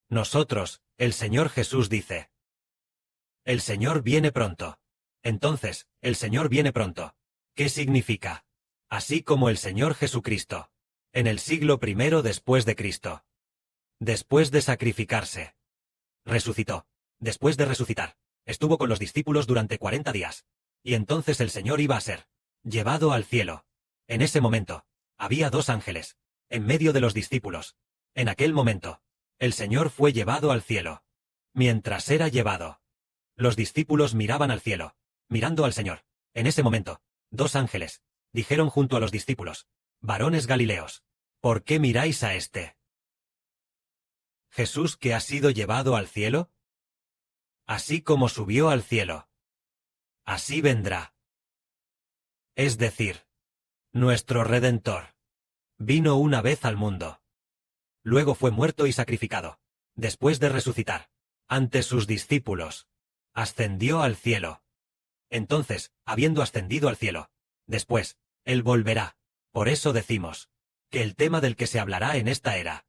Nosotros, el Señor Jesús dice. El Señor viene pronto. Entonces, el Señor viene pronto. ¿Qué significa? Así como el Señor Jesucristo. En el siglo I después de Cristo. Después de sacrificarse. Resucitó. Después de resucitar. Estuvo con los discípulos durante 40 días. Y entonces el Señor iba a ser llevado al cielo. En ese momento, había 2 ángeles, en medio de los discípulos. En aquel momento, el Señor fue llevado al cielo. Mientras era llevado, los discípulos miraban al cielo, mirando al Señor. En ese momento, 2 ángeles dijeron junto a los discípulos: varones Galileos, ¿por qué miráis a este? ¿Jesús que ha sido llevado al cielo? Así como subió al cielo, así vendrá. Es decir, nuestro Redentor vino una vez al mundo. Luego fue muerto y sacrificado. Después de resucitar, ante sus discípulos, ascendió al cielo. Entonces, habiendo ascendido al cielo, después, Él volverá. Por eso decimos que el tema del que se hablará en esta era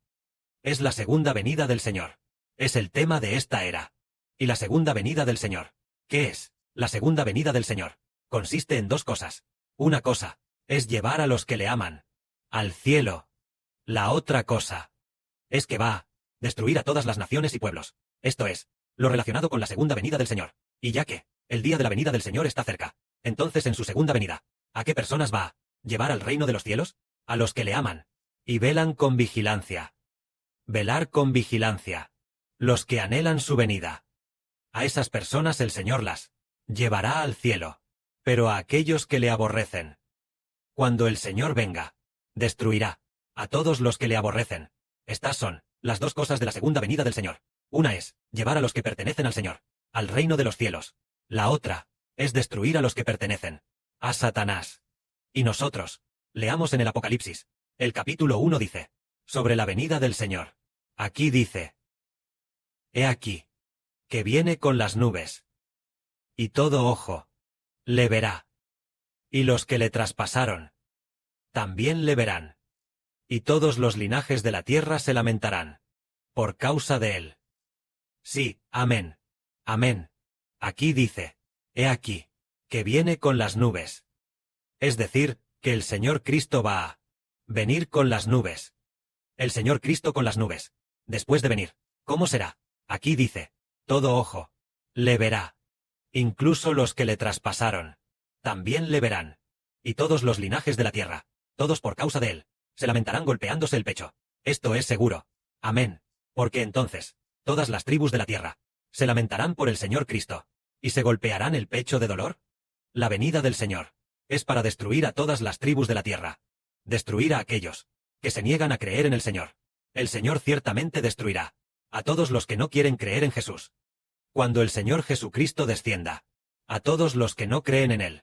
es la segunda venida del Señor. Es el tema de esta era. Y la segunda venida del Señor. ¿Qué es? La segunda venida del Señor consiste en 2 cosas. Una cosa es llevar a los que le aman al cielo. La otra cosa es que va a destruir a todas las naciones y pueblos. Esto es lo relacionado con la segunda venida del Señor. Y ya que el día de la venida del Señor está cerca, entonces en su segunda venida, ¿a qué personas va a llevar al reino de los cielos? A los que le aman y velan con vigilancia. Velar con vigilancia. Los que anhelan su venida. A esas personas el Señor las llevará al cielo. Pero a aquellos que le aborrecen, cuando el Señor venga, destruirá a todos los que le aborrecen. Estas son las 2 cosas de la segunda venida del Señor. Una es llevar a los que pertenecen al Señor al reino de los cielos. La otra es destruir a los que pertenecen a Satanás. Y nosotros leamos en el Apocalipsis. El capítulo 1 dice sobre la venida del Señor. Aquí dice: he aquí, que viene con las nubes, y todo ojo le verá. Y los que le traspasaron también le verán. Y todos los linajes de la tierra se lamentarán por causa de él. Sí, amén. Amén. Aquí dice: he aquí, que viene con las nubes. Es decir, que el Señor Cristo va a venir con las nubes. El Señor Cristo con las nubes. Después de venir, ¿cómo será? Aquí dice: todo ojo le verá. Incluso los que le traspasaron también le verán. Y todos los linajes de la tierra, todos por causa de él, se lamentarán golpeándose el pecho. Esto es seguro. Amén. Porque entonces, todas las tribus de la tierra se lamentarán por el Señor Cristo, y se golpearán el pecho de dolor. La venida del Señor es para destruir a todas las tribus de la tierra. Destruir a aquellos que se niegan a creer en el Señor. El Señor ciertamente destruirá a todos los que no quieren creer en Jesús. Cuando el Señor Jesucristo descienda, a todos los que no creen en Él,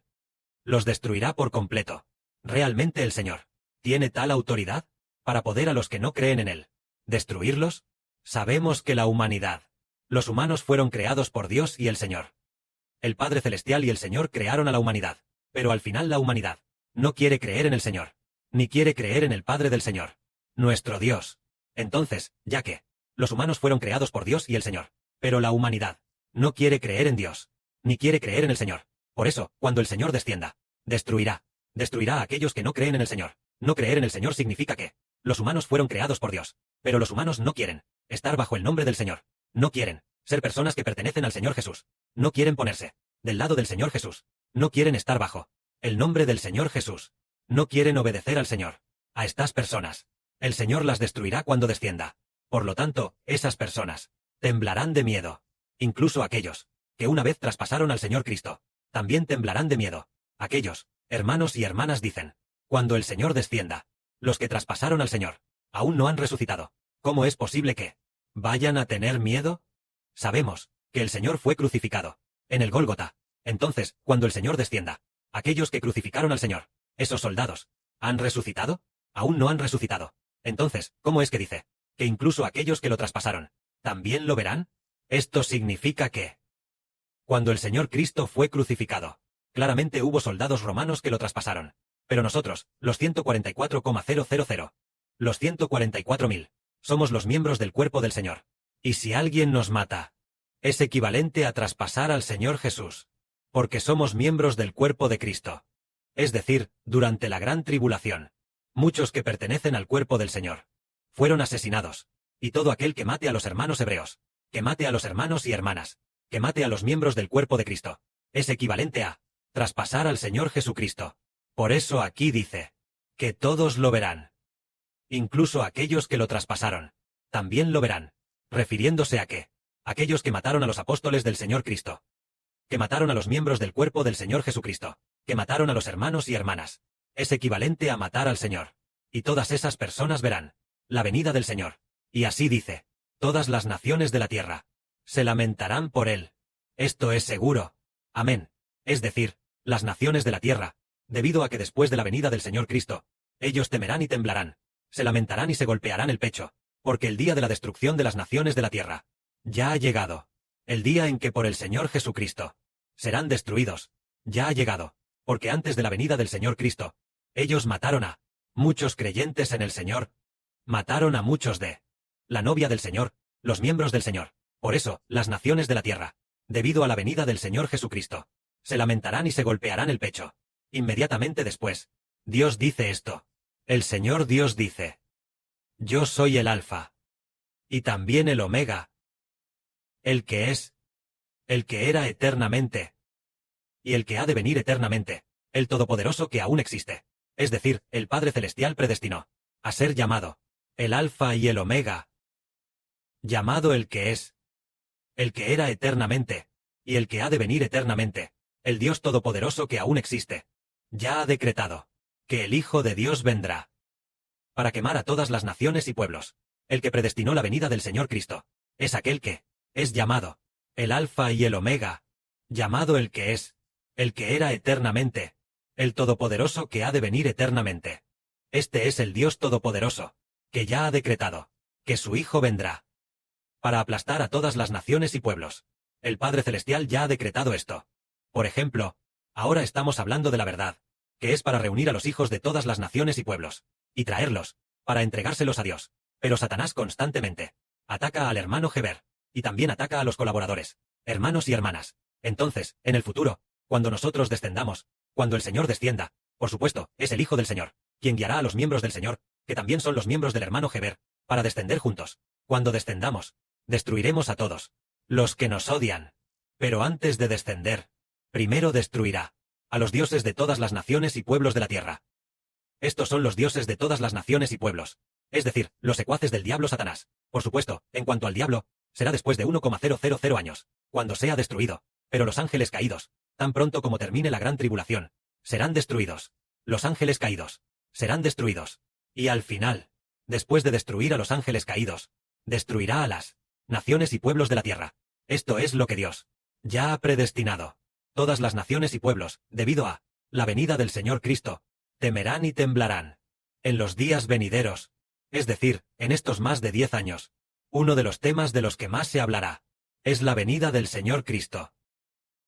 los destruirá por completo. ¿Realmente el Señor tiene tal autoridad para poder a los que no creen en Él destruirlos? Sabemos que la humanidad, los humanos fueron creados por Dios y el Señor. El Padre Celestial y el Señor crearon a la humanidad, pero al final la humanidad no quiere creer en el Señor, ni quiere creer en el Padre del Señor, nuestro Dios. Entonces, ya que los humanos fueron creados por Dios y el Señor, pero la humanidad no quiere creer en Dios, ni quiere creer en el Señor. Por eso, cuando el Señor descienda, destruirá a aquellos que no creen en el Señor. No creer en el Señor significa que los humanos fueron creados por Dios, pero los humanos no quieren estar bajo el nombre del Señor. No quieren ser personas que pertenecen al Señor Jesús. No quieren ponerse del lado del Señor Jesús. No quieren estar bajo el nombre del Señor Jesús. No quieren obedecer al Señor. A estas personas, el Señor las destruirá cuando descienda. Por lo tanto, esas personas temblarán de miedo. Incluso aquellos que una vez traspasaron al Señor Cristo, también temblarán de miedo. Aquellos hermanos y hermanas dicen: cuando el Señor descienda, los que traspasaron al Señor aún no han resucitado. ¿Cómo es posible que vayan a tener miedo? Sabemos que el Señor fue crucificado en el Gólgota. Entonces, cuando el Señor descienda, aquellos que crucificaron al Señor, esos soldados, ¿han resucitado? Aún no han resucitado. Entonces, ¿cómo es que dice que incluso aquellos que lo traspasaron también lo verán? Esto significa que cuando el Señor Cristo fue crucificado, claramente hubo soldados romanos que lo traspasaron. Pero nosotros, los 144,000, los 144.000, somos los miembros del cuerpo del Señor. Y si alguien nos mata, es equivalente a traspasar al Señor Jesús, porque somos miembros del cuerpo de Cristo. Es decir, durante la gran tribulación, muchos que pertenecen al cuerpo del Señor fueron asesinados, y todo aquel que mate a los hermanos hebreos, que mate a los hermanos y hermanas, que mate a los miembros del cuerpo de Cristo, es equivalente a traspasar al Señor Jesucristo. Por eso aquí dice, que todos lo verán. Incluso aquellos que lo traspasaron, también lo verán, refiriéndose a que, aquellos que mataron a los apóstoles del Señor Cristo, que mataron a los miembros del cuerpo del Señor Jesucristo, que mataron a los hermanos y hermanas, es equivalente a matar al Señor. Y todas esas personas verán la venida del Señor. Y así dice, todas las naciones de la tierra se lamentarán por él. Esto es seguro. Amén. Es decir, las naciones de la tierra, debido a que después de la venida del Señor Cristo, ellos temerán y temblarán, se lamentarán y se golpearán el pecho, porque el día de la destrucción de las naciones de la tierra ya ha llegado. El día en que por el Señor Jesucristo serán destruidos, ya ha llegado, porque antes de la venida del Señor Cristo, ellos mataron a muchos creyentes en el Señor, mataron a muchos de la novia del Señor, los miembros del Señor. Por eso, las naciones de la tierra, debido a la venida del Señor Jesucristo, se lamentarán y se golpearán el pecho. Inmediatamente después, Dios dice esto. El Señor Dios dice, yo soy el Alfa, y también el Omega, el que es, el que era eternamente, y el que ha de venir eternamente, el Todopoderoso que aún existe. Es decir, el Padre Celestial predestinó a ser llamado el Alfa y el Omega, llamado el que es, el que era eternamente, y el que ha de venir eternamente, el Dios Todopoderoso que aún existe. Ya ha decretado que el Hijo de Dios vendrá para quemar a todas las naciones y pueblos. El que predestinó la venida del Señor Cristo es aquel que es llamado el Alfa y el Omega, llamado el que es, el que era eternamente, el Todopoderoso que ha de venir eternamente. Este es el Dios Todopoderoso, que ya ha decretado que su Hijo vendrá para aplastar a todas las naciones y pueblos. El Padre Celestial ya ha decretado esto. Por ejemplo, ahora estamos hablando de la verdad, que es para reunir a los hijos de todas las naciones y pueblos, y traerlos, para entregárselos a Dios. Pero Satanás constantemente ataca al hermano Heber, y también ataca a los colaboradores, hermanos y hermanas. Entonces, en el futuro, cuando nosotros descendamos, cuando el Señor descienda, por supuesto, es el Hijo del Señor, quien guiará a los miembros del Señor, que también son los miembros del hermano Heber, para descender juntos. Cuando descendamos, destruiremos a todos los que nos odian. Pero antes de descender, primero destruirá a los dioses de todas las naciones y pueblos de la tierra. Estos son los dioses de todas las naciones y pueblos, es decir, los secuaces del diablo Satanás. Por supuesto, en cuanto al diablo, será después de 1,000 años, cuando sea destruido. Pero los ángeles caídos, tan pronto como termine la gran tribulación, serán destruidos. Los ángeles caídos serán destruidos. Y al final, después de destruir a los ángeles caídos, destruirá a las naciones y pueblos de la tierra. Esto es lo que Dios ya ha predestinado. Todas las naciones y pueblos, debido a la venida del Señor Cristo, temerán y temblarán. En los días venideros, es decir, en estos más de 10 años, uno de los temas de los que más se hablará es la venida del Señor Cristo.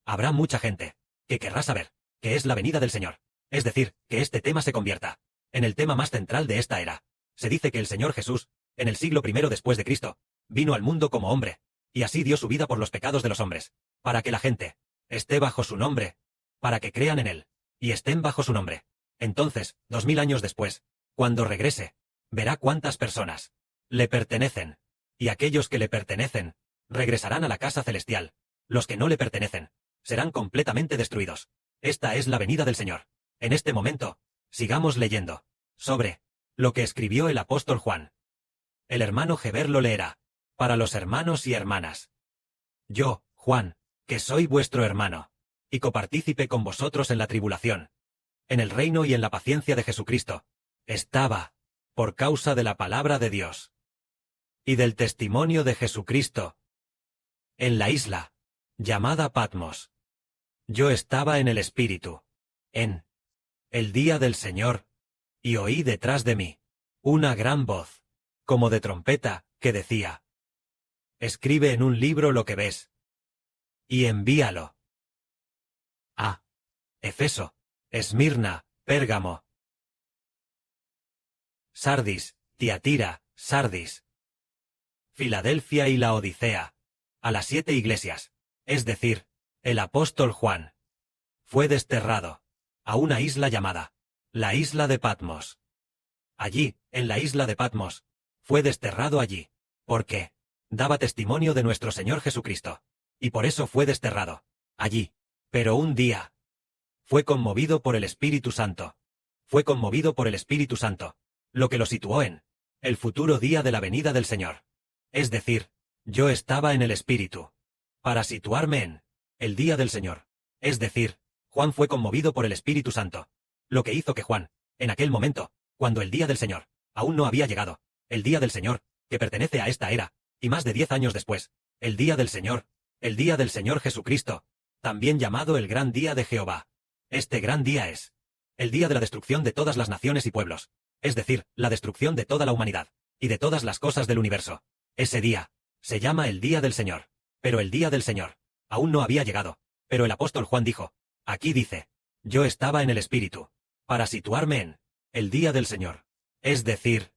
Habrá mucha gente que querrá saber qué es la venida del Señor. Es decir, que este tema se convierta en el tema más central de esta era. Se dice que el Señor Jesús, en el siglo I después de Cristo, vino al mundo como hombre, y así dio su vida por los pecados de los hombres, para que la gente esté bajo su nombre, para que crean en él, y estén bajo su nombre. Entonces, 2000 años después, cuando regrese, verá cuántas personas le pertenecen, y aquellos que le pertenecen, regresarán a la casa celestial. Los que no le pertenecen, serán completamente destruidos. Esta es la venida del Señor. En este momento, sigamos leyendo sobre lo que escribió el apóstol Juan. El hermano Heber lo leerá para los hermanos y hermanas. Yo, Juan, que soy vuestro hermano, y copartícipe con vosotros en la tribulación, en el reino y en la paciencia de Jesucristo, estaba, por causa de la palabra de Dios y del testimonio de Jesucristo, en la isla llamada Patmos. Yo estaba en el Espíritu, en el día del Señor, y oí detrás de mí una gran voz, como de trompeta, que decía: escribe en un libro lo que ves, y envíalo a Efeso, Esmirna, Pérgamo, Sardis, Tiatira, Sardis, Filadelfia y la Odisea, a las 7 iglesias, es decir, el apóstol Juan, fue desterrado a una isla llamada la isla de Patmos. Allí, en la isla de Patmos, fue desterrado allí, porque daba testimonio de nuestro Señor Jesucristo, y por eso fue desterrado allí. Pero un día fue conmovido por el Espíritu Santo. Fue conmovido por el Espíritu Santo, lo que lo situó en el futuro día de la venida del Señor. Es decir, yo estaba en el Espíritu para situarme en el día del Señor. Es decir, Juan fue conmovido por el Espíritu Santo, lo que hizo que Juan, en aquel momento, cuando el día del Señor aún no había llegado, el día del Señor, que pertenece a esta era, y más de 10 años después, el día del Señor Jesucristo, también llamado el gran día de Jehová. Este gran día es el día de la destrucción de todas las naciones y pueblos, es decir, la destrucción de toda la humanidad, y de todas las cosas del universo. Ese día se llama el día del Señor, pero el día del Señor aún no había llegado. Pero el apóstol Juan dijo, aquí dice, yo estaba en el Espíritu para situarme en el día del Señor. Es decir,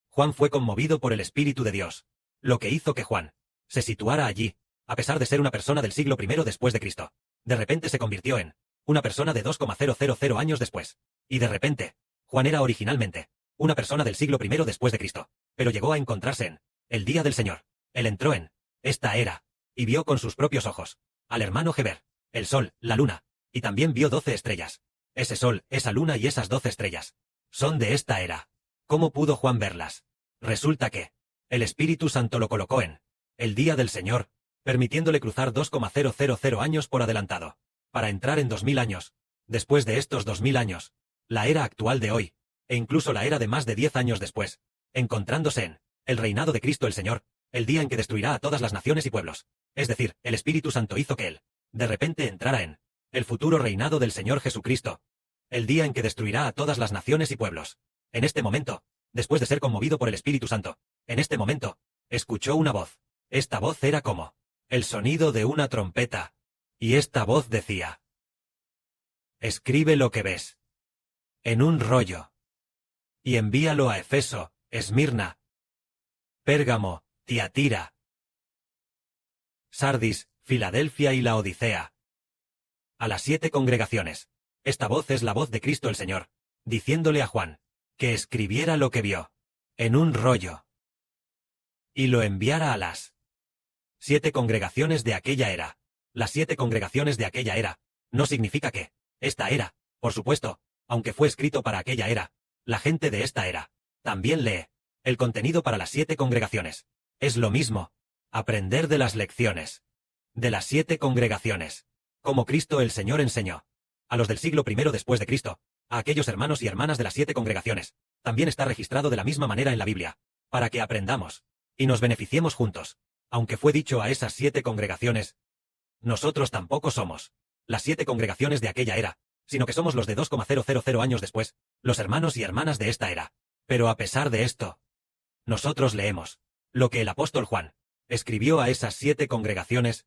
Juan fue conmovido por el Espíritu de Dios, lo que hizo que Juan se situara allí, a pesar de ser una persona del siglo I después de Cristo. De repente se convirtió en una persona de 2,000 años después. Y de repente, Juan era originalmente una persona del siglo I después de Cristo, pero llegó a encontrarse en el día del Señor. Él entró en esta era, y vio con sus propios ojos al hermano Geber, el sol, la luna, y también vio 12 estrellas. Ese sol, esa luna y esas 12 estrellas son de esta era. ¿Cómo pudo Juan verlas? Resulta que el Espíritu Santo lo colocó en el día del Señor, permitiéndole cruzar 2,000 años por adelantado, para entrar en 2000 años. Después de estos 2000 años, la era actual de hoy, e incluso la era de más de 10 años después, encontrándose en el reinado de Cristo el Señor, el día en que destruirá a todas las naciones y pueblos. Es decir, el Espíritu Santo hizo que él, de repente entrara en el futuro reinado del Señor Jesucristo, el día en que destruirá a todas las naciones y pueblos. En este momento, después de ser conmovido por el Espíritu Santo, en este momento, escuchó una voz. Esta voz era como el sonido de una trompeta, y esta voz decía, escribe lo que ves en un rollo, y envíalo a Efeso, Esmirna, Pérgamo, Tiatira, Sardis, Filadelfia y la Odisea. A las 7 congregaciones. Esta voz es la voz de Cristo el Señor, diciéndole a Juan que escribiera lo que vio en un rollo y lo enviara a las 7 congregaciones de aquella era. Las 7 congregaciones de aquella era no significa que esta era, por supuesto, aunque fue escrito para aquella era, la gente de esta era también lee el contenido para las 7 congregaciones. Es lo mismo, aprender de las lecciones de las 7 congregaciones, como Cristo el Señor enseñó a los del siglo I después de Cristo, a aquellos hermanos y hermanas de las 7 congregaciones. También está registrado de la misma manera en la Biblia, para que aprendamos y nos beneficiemos juntos. Aunque fue dicho a esas 7 congregaciones, nosotros tampoco somos las 7 congregaciones de aquella era, sino que somos los de 2,000 años después, los hermanos y hermanas de esta era. Pero a pesar de esto, nosotros leemos lo que el apóstol Juan escribió a esas 7 congregaciones,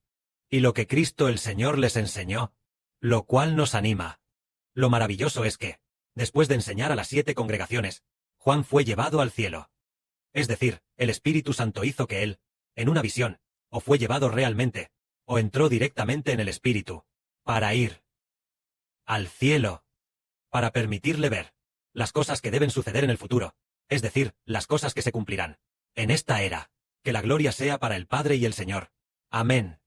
y lo que Cristo el Señor les enseñó, lo cual nos anima. Lo maravilloso es que, después de enseñar a las 7 congregaciones, Juan fue llevado al cielo. Es decir, el Espíritu Santo hizo que él, en una visión, o fue llevado realmente, o entró directamente en el Espíritu, para ir al cielo, para permitirle ver las cosas que deben suceder en el futuro, es decir, las cosas que se cumplirán en esta era. Que la gloria sea para el Padre y el Señor. Amén.